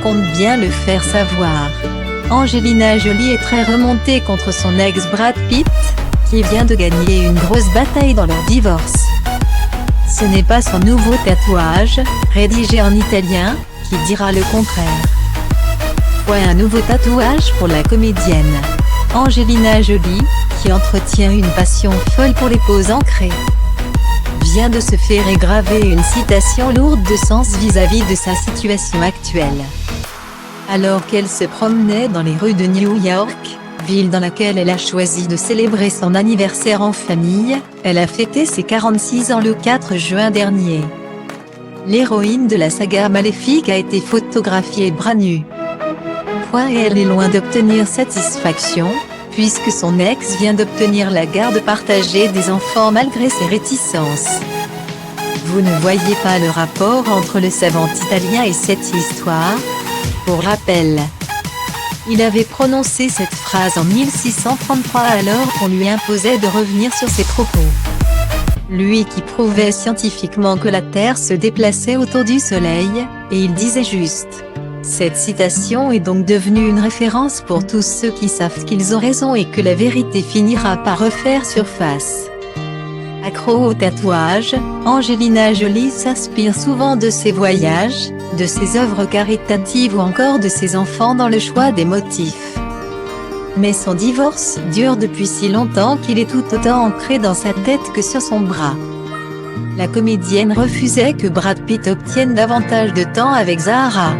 compte bien le faire savoir. Angelina Jolie est très remontée contre son ex Brad Pitt, qui vient de gagner une grosse bataille dans leur divorce. Ce n'est pas son nouveau tatouage, rédigé en italien, qui dira le contraire. Un nouveau tatouage pour la comédienne. Angelina Jolie, qui entretient une passion folle pour les poses ancrées, vient de se faire graver une citation lourde de sens vis-à-vis de sa situation actuelle. Alors qu'elle se promenait dans les rues de New York, ville dans laquelle elle a choisi de célébrer son anniversaire en famille, elle a fêté ses 46 ans le 4 juin dernier. L'héroïne de la saga Maléfique a été photographiée bras nus. Et elle est loin d'obtenir satisfaction, puisque son ex vient d'obtenir la garde partagée des enfants malgré ses réticences. Vous ne voyez pas le rapport entre le savant italien et cette histoire? Pour rappel, il avait prononcé cette phrase en 1633 alors qu'on lui imposait de revenir sur ses propos. Lui qui prouvait scientifiquement que la Terre se déplaçait autour du Soleil, et il disait juste. Cette citation est donc devenue une référence pour tous ceux qui savent qu'ils ont raison et que la vérité finira par refaire surface. Accro au tatouage, Angelina Jolie s'inspire souvent de ses voyages, de ses œuvres caritatives ou encore de ses enfants dans le choix des motifs. Mais son divorce dure depuis si longtemps qu'il est tout autant ancré dans sa tête que sur son bras. La comédienne refusait que Brad Pitt obtienne davantage de temps avec Zahara,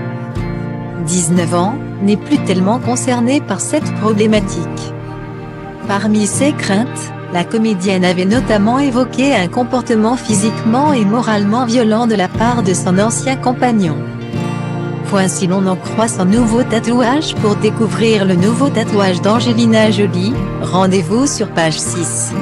19 ans, n'est plus tellement concernée par cette problématique. Parmi ses craintes, la comédienne avait notamment évoqué un comportement physiquement et moralement violent de la part de son ancien compagnon. Si l'on en croit son nouveau tatouage. Pour découvrir le nouveau tatouage d'Angelina Jolie, rendez-vous sur page 6.